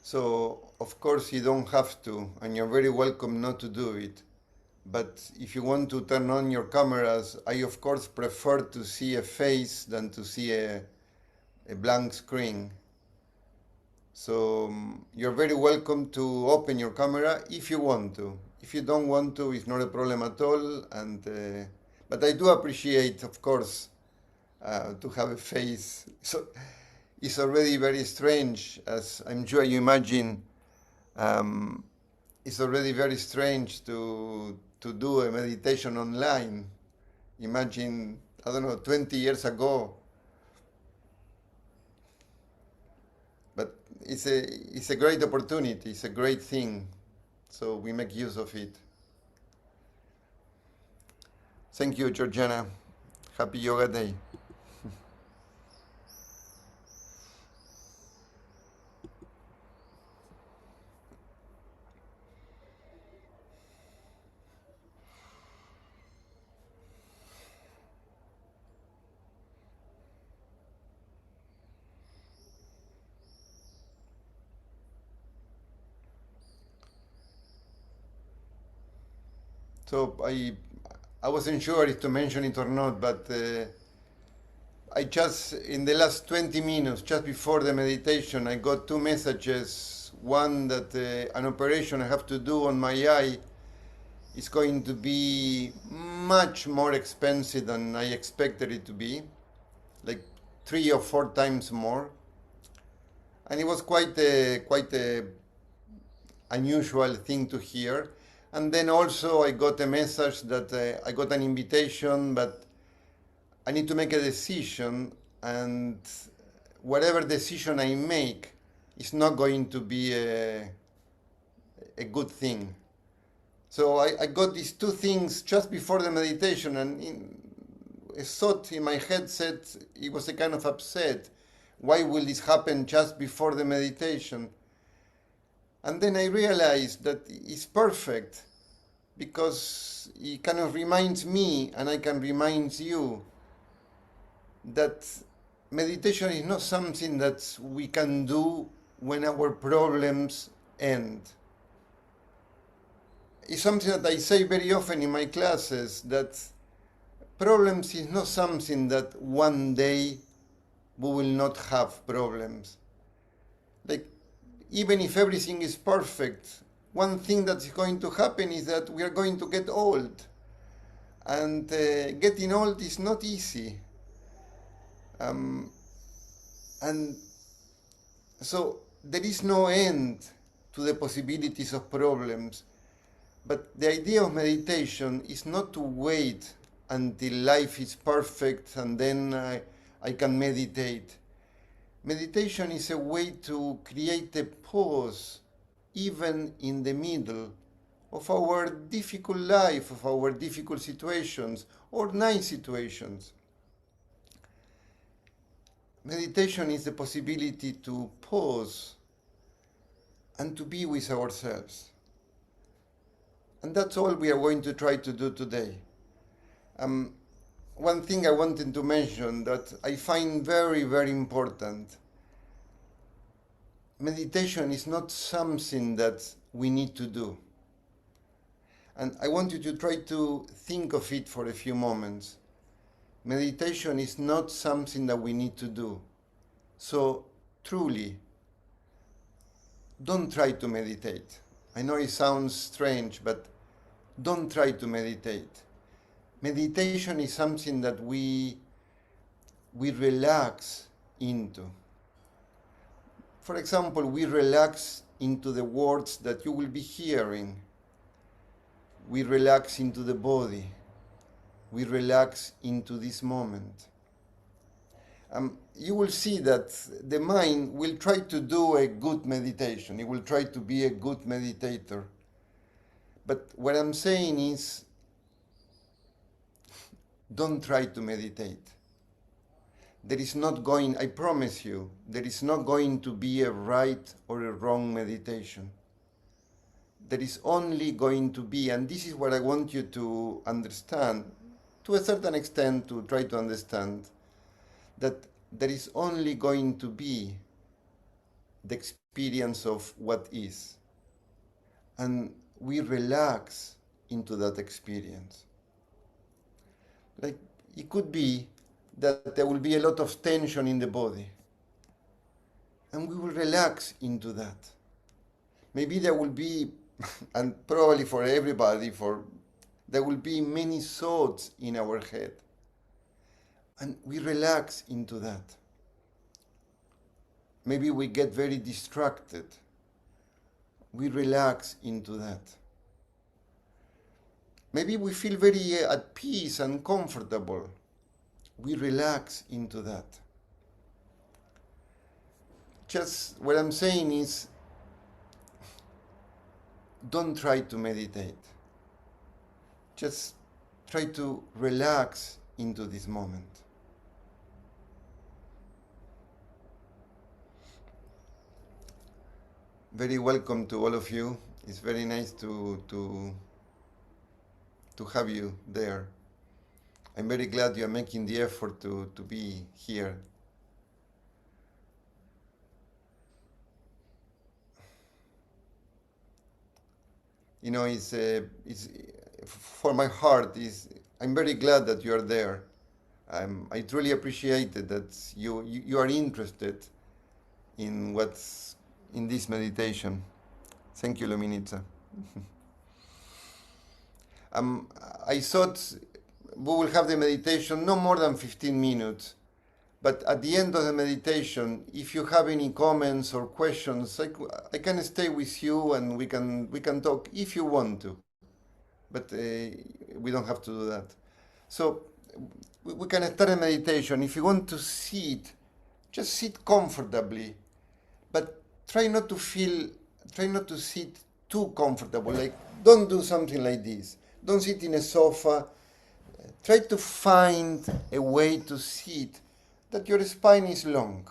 So, of course, you don't have to, and you're very welcome not to do it. But if you want to turn on your cameras, I of course prefer to see a face than to see a blank screen. So you're very welcome to open your camera if you want to. If you don't want to, it's not a problem at all. But I do appreciate, of course, to have a face. So it's already very strange, as I'm sure you imagine. Um, it's already very strange to do a meditation online. Imagine, I don't know, 20 years ago. But it's a great opportunity. It's a great thing. So we make use of it. Thank you, Georgiana. Happy Yoga Day. So I wasn't sure if to mention it or not, but I just in the last 20 minutes, just before the meditation, I got two messages. One that an operation I have to do on my eye is going to be much more expensive than I expected it to be, like 3 or 4 times more. And it was quite a unusual thing to hear. And then also I got a message that I got an invitation, but I need to make a decision, and whatever decision I make is not going to be a good thing. So I got these two things just before the meditation, and a thought in my head said it was a kind of upset. Why will this happen just before the meditation? And then I realized that it's perfect because it kind of reminds me, and I can remind you, that meditation is not something that we can do when our problems end. It's something that I say very often in my classes, that problems is not something that one day we will not have problems. Like, even if everything is perfect, one thing that's going to happen is that we are going to get old. And getting old is not easy. Um, and so there is no end to the possibilities of problems. But the idea of meditation is not to wait until life is perfect and then I can meditate. Meditation is a way to create a pause, even in the middle of our difficult life, of our difficult situations or nice situations. Meditation is the possibility to pause and to be with ourselves. And that's all we are going to try to do today. One thing I wanted to mention that I find very, very important. Meditation is not something that we need to do. And I want you to try to think of it for a few moments. Meditation is not something that we need to do. So, truly, don't try to meditate. I know it sounds strange, but don't try to meditate. Meditation is something that we relax into. For example, we relax into the words that you will be hearing. We relax into the body. We relax into this moment. You will see that the mind will try to do a good meditation. It will try to be a good meditator. But what I'm saying is, don't try to meditate. There is not going, I promise you, there is not going to be a right or a wrong meditation. There is only going to be, and this is what I want you to understand, to a certain extent, to try to understand, that there is only going to be the experience experience of what is. And we relax into that experience. Like, it could be that there will be a lot of tension in the body, and we will relax into that. Maybe there will be, and probably for everybody, there will be many thoughts in our head, and we relax into that. Maybe we get very distracted. We relax into that. Maybe we feel very at peace and comfortable. We relax into that. Just what I'm saying is, don't try to meditate. Just try to relax into this moment. Very welcome to all of you. It's very nice to have you there. I'm very glad you are making the effort to be here. You know, it's for my heart. I'm very glad that you are there. I truly appreciate it that you are interested in what's in this meditation. Thank you, Luminitsa. I thought we will have the meditation no more than 15 minutes, but at the end of the meditation, if you have any comments or questions, I can stay with you and we can talk if you want to, but we don't have to do that. So we can start a meditation. If you want to sit, just sit comfortably, but try not to sit too comfortable. Like, don't do something like this. Don't sit in a sofa. Try to find a way to sit that your spine is long.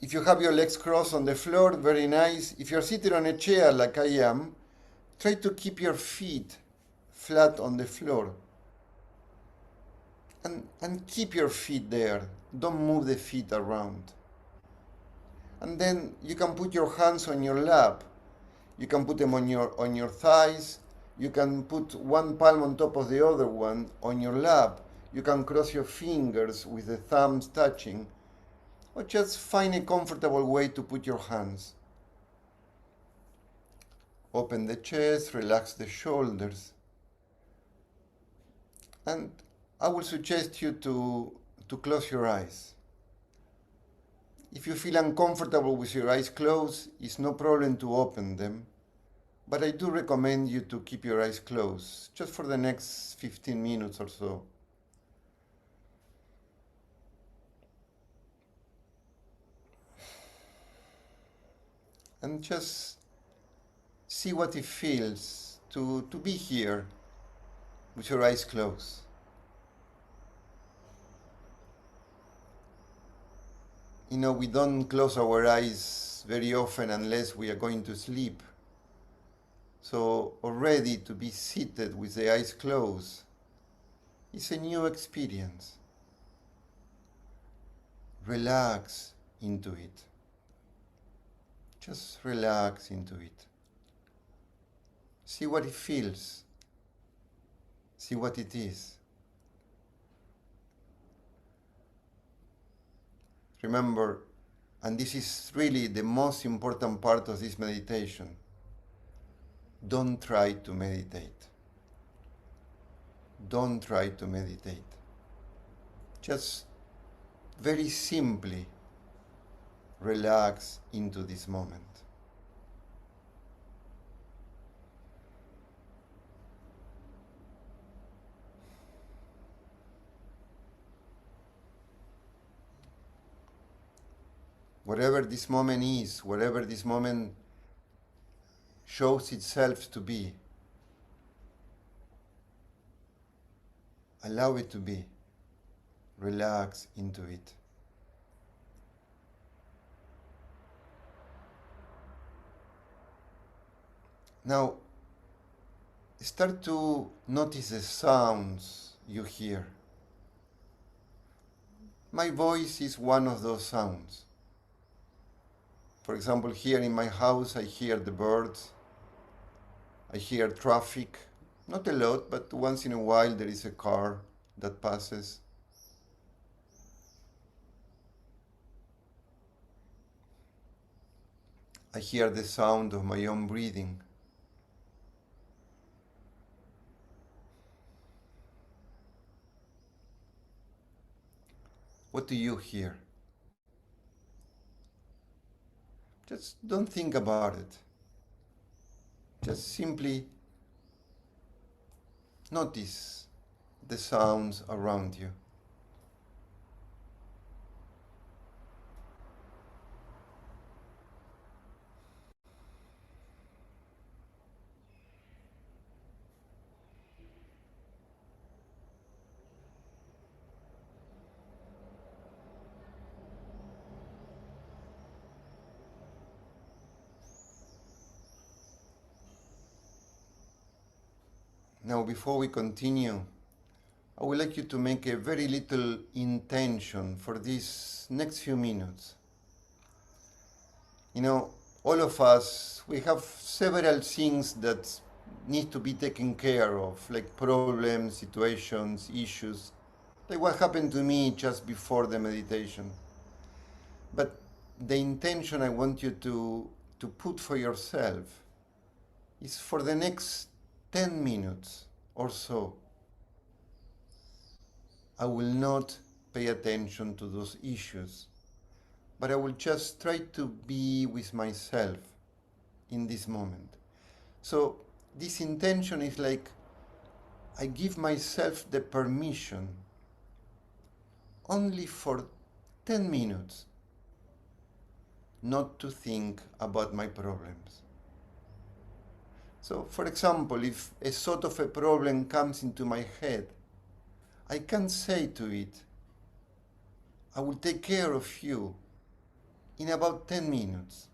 If you have your legs crossed on the floor, very nice. If you're sitting on a chair like I am, try to keep your feet flat on the floor. And keep your feet there. Don't move the feet around. And then you can put your hands on your lap. You can put them on your thighs. You can put one palm on top of the other one on your lap. You can cross your fingers with the thumbs touching. Or just find a comfortable way to put your hands. Open the chest, relax the shoulders. And I will suggest you to close your eyes. If you feel uncomfortable with your eyes closed, it's no problem to open them. But I do recommend you to keep your eyes closed, just for the next 15 minutes or so. And just see what it feels to be here with your eyes closed. You know, we don't close our eyes very often unless we are going to sleep. So already to be seated with the eyes closed is a new experience. Relax into it. Just relax into it. See what it feels. See what it is. Remember, and this is really the most important part of this meditation, don't try to meditate. Don't try to meditate. Just very simply relax into this moment. Whatever this moment is, whatever this moment shows itself to be, allow it to be. Relax into it. Now, start to notice the sounds you hear. My voice is one of those sounds. For example, here in my house, I hear the birds, I hear traffic, not a lot, but once in a while there is a car that passes. I hear the sound of my own breathing. What do you hear? Just don't think about it. Just simply notice the sounds around you. Now, before we continue, I would like you to make a very little intention for these next few minutes. You know, all of us, we have several things that need to be taken care of, like problems, situations, issues, like what happened to me just before the meditation. But the intention I want you to put for yourself is for the next 10 minutes or so. I will not pay attention to those issues, but I will just try to be with myself in this moment. So this intention is like I give myself the permission only for 10 minutes not to think about my problems. So, for example, if a sort of a problem comes into my head, I can say to it, I will take care of you in about 10 minutes.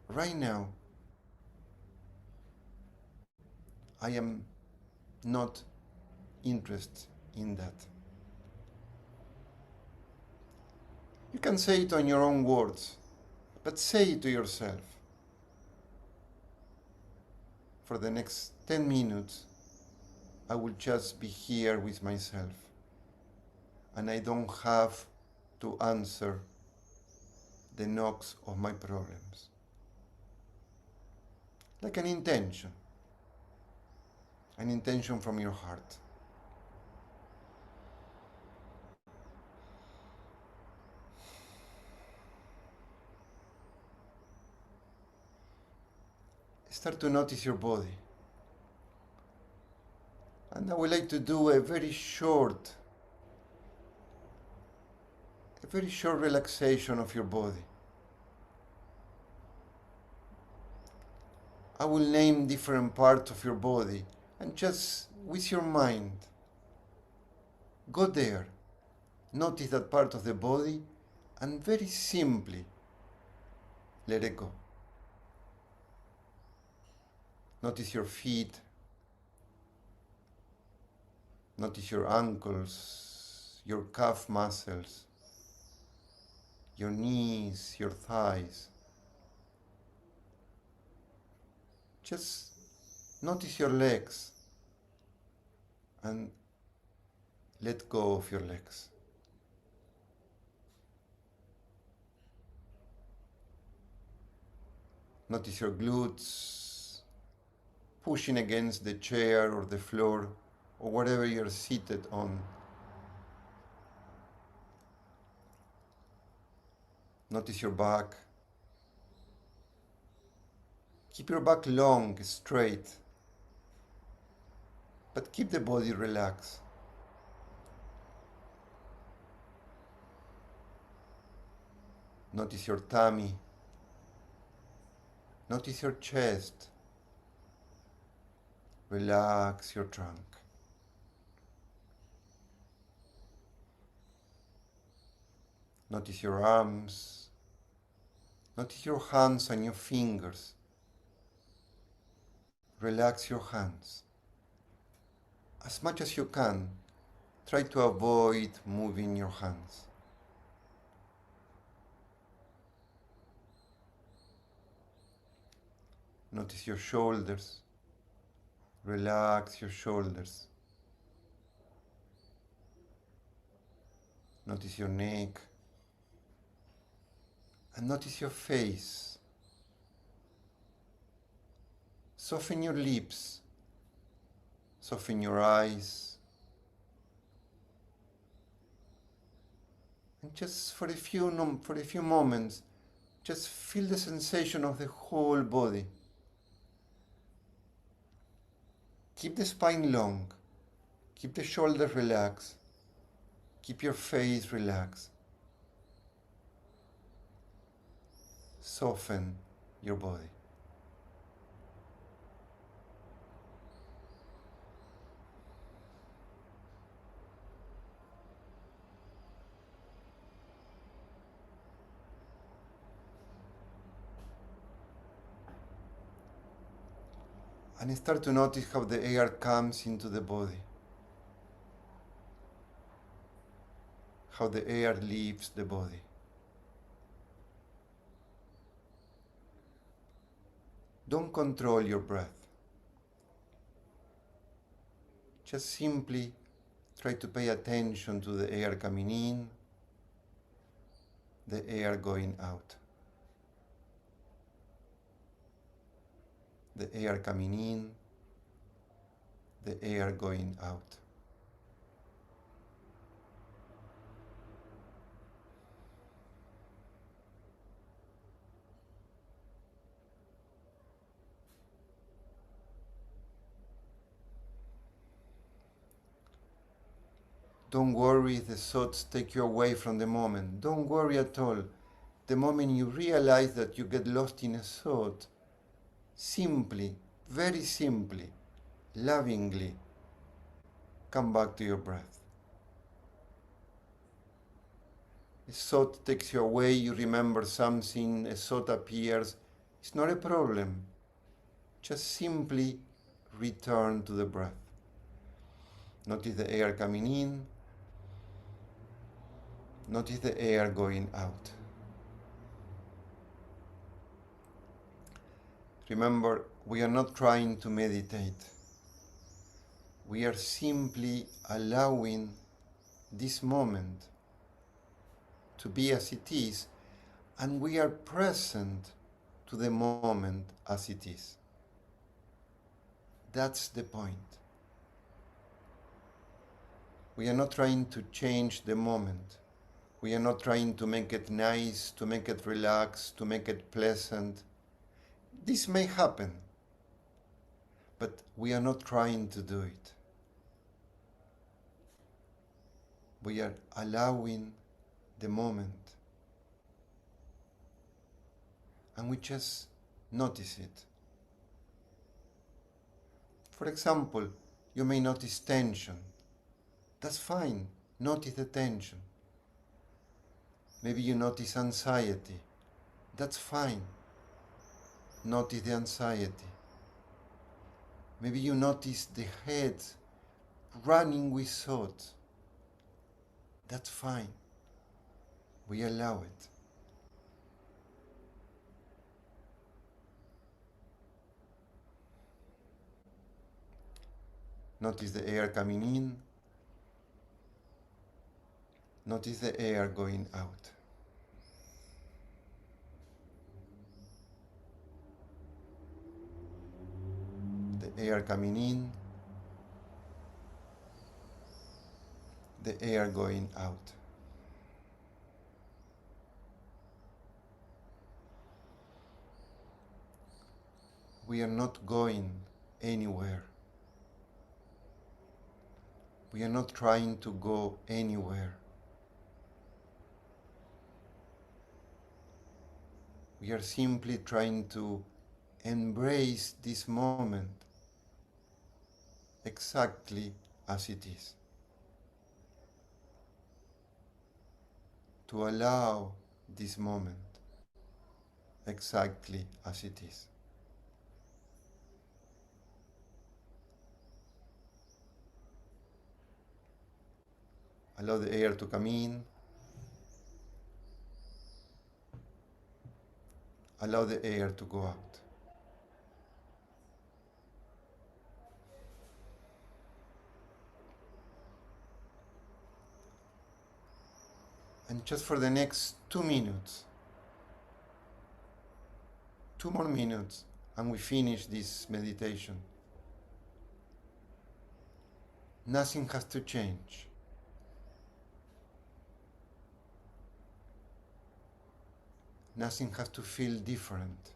Right now, I am not interested in that. You can say it on your own words, but say it to yourself. For the next 10 minutes, I will just be here with myself, and I don't have to answer the knocks of my problems. Like an intention from your heart. Start to notice your body. And I would like to do a very short relaxation of your body. I will name different parts of your body and just with your mind, go there, notice that part of the body and very simply let it go. Notice your feet, notice your ankles, your calf muscles, your knees, your thighs. Just notice your legs and let go of your legs. Notice your glutes pushing against the chair or the floor or whatever you're seated on. Notice your back. Keep your back long, straight, but keep the body relaxed. Notice your tummy. Notice your chest. Relax your trunk. Notice your arms. Notice your hands and your fingers. Relax your hands. As much as you can, try to avoid moving your hands. Notice your shoulders. Relax your shoulders. Notice your neck. And notice your face. Soften your lips. Soften your eyes. And just for a few moments, just feel the sensation of the whole body. Keep the spine long. Keep the shoulders relaxed. Keep your face relaxed. Soften your body. And start to notice how the air comes into the body. How the air leaves the body. Don't control your breath. Just simply try to pay attention to the air coming in, the air going out. The air coming in, the air going out. Don't worry if the thoughts take you away from the moment. Don't worry at all. The moment you realize that you get lost in a thought, simply, very simply, lovingly, come back to your breath. A thought takes you away, you remember something, a thought appears. It's not a problem. Just simply return to the breath. Notice the air coming in. Notice the air going out. Remember, we are not trying to meditate. We are simply allowing this moment to be as it is, and we are present to the moment as it is. That's the point. We are not trying to change the moment. We are not trying to make it nice, to make it relaxed, to make it pleasant. This may happen, but we are not trying to do it. We are allowing the moment, and we just notice it. For example, you may notice tension. That's fine. Notice the tension. Maybe you notice anxiety. That's fine. Notice the anxiety. Maybe you notice the head running with thoughts. That's fine. We allow it. Notice the air coming in. Notice the air going out. The air coming in. The air going out. We are not going anywhere. We are not trying to go anywhere. We are simply trying to embrace this moment exactly as it is. To allow this moment exactly as it is. Allow the air to come in. Allow the air to go out. And just for the next 2 minutes, 2 more minutes, and we finish this meditation. Nothing has to change. Nothing has to feel different.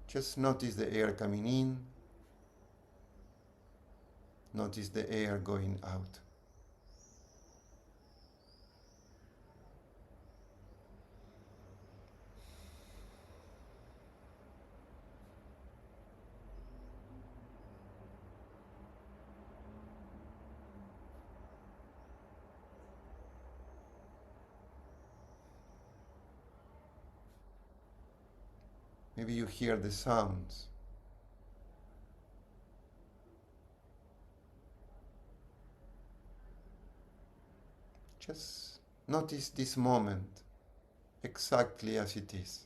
Just notice the air coming in. Notice the air going out. Maybe you hear the sounds. Just notice this moment exactly as it is.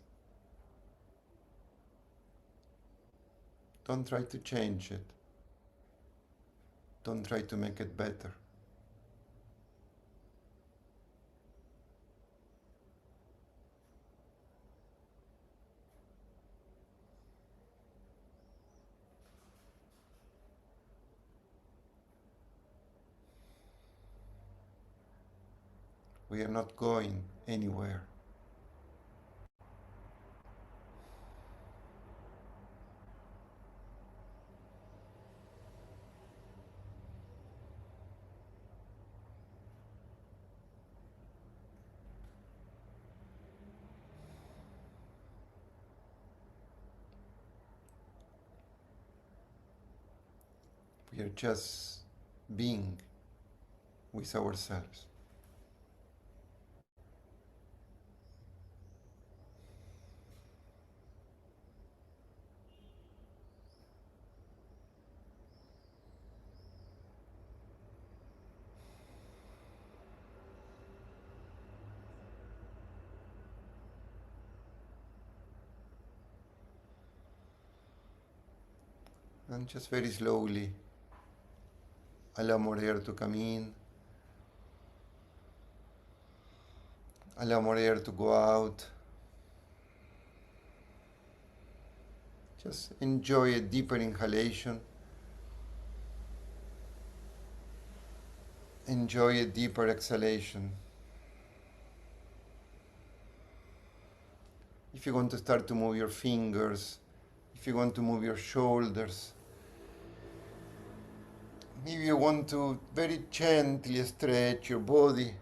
Don't try to change it. Don't try to make it better. We are not going anywhere. We are just being with ourselves. And just very slowly allow more air to come in. Allow more air to go out. Just enjoy a deeper inhalation. Enjoy a deeper exhalation. If you want to start to move your fingers, if you want to move your shoulders, maybe you want to very gently stretch your body.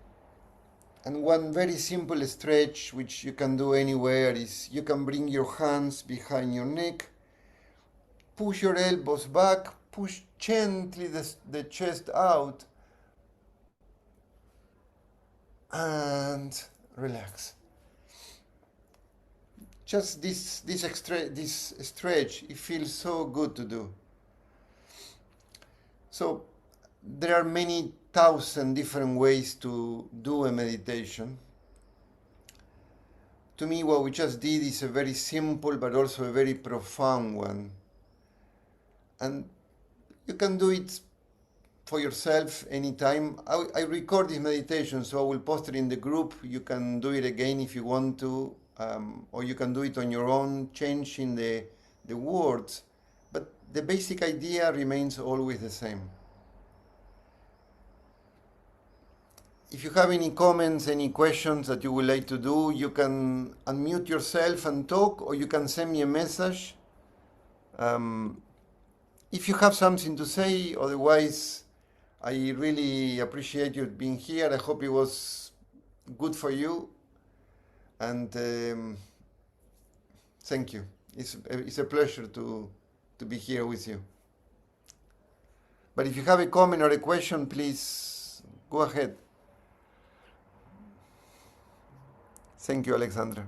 And one very simple stretch which you can do anywhere is you can bring your hands behind your neck, push your elbows back, push gently the chest out, and relax. Just this stretch, it feels so good to do. So there are many thousand different ways to do a meditation. To me, what we just did is a very simple but also a very profound one. And you can do it for yourself anytime. I record this meditation, so I will post it in the group. You can do it again if you want to, or you can do it on your own, changing the words. But the basic idea remains always the same. If you have any comments, any questions that you would like to do, you can unmute yourself and talk, or you can send me a message. If you have something to say, otherwise, I really appreciate you being here. I hope it was good for you. And thank you. It's a pleasure to be here with you. But if you have a comment or a question, please go ahead. Thank you, Alexandra.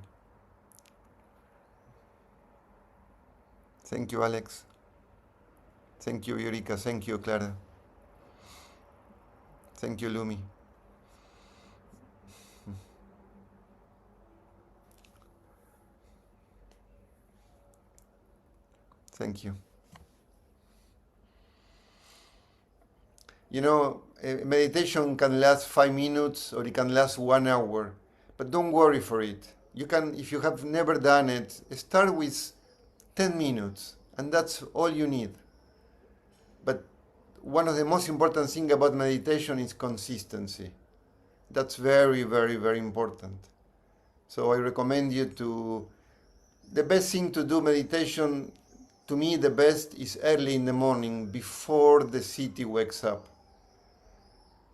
Thank you, Alex. Thank you, Eureka. Thank you, Clara. Thank you, Lumi. Thank you. You know, meditation can last 5 minutes or it can last 1 hour, but don't worry for it. You can, if you have never done it, start with 10 minutes, and that's all you need. But one of the most important things about meditation is consistency. That's very, very, very important. So I recommend you to, the best thing to do meditation, to me the best is early in the morning before the city wakes up.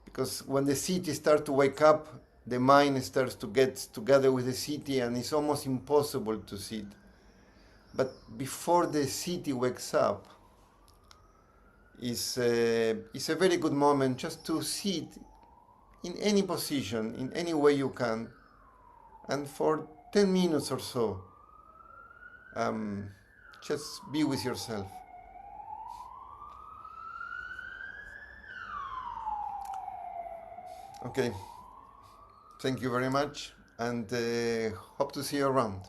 Because when the city starts to wake up, the mind starts to get together with the city and it's almost impossible to sit. But before the city wakes up, it's a very good moment just to sit in any position, in any way you can, and for 10 minutes or so, just be with yourself. Okay, thank you very much, and hope to see you around.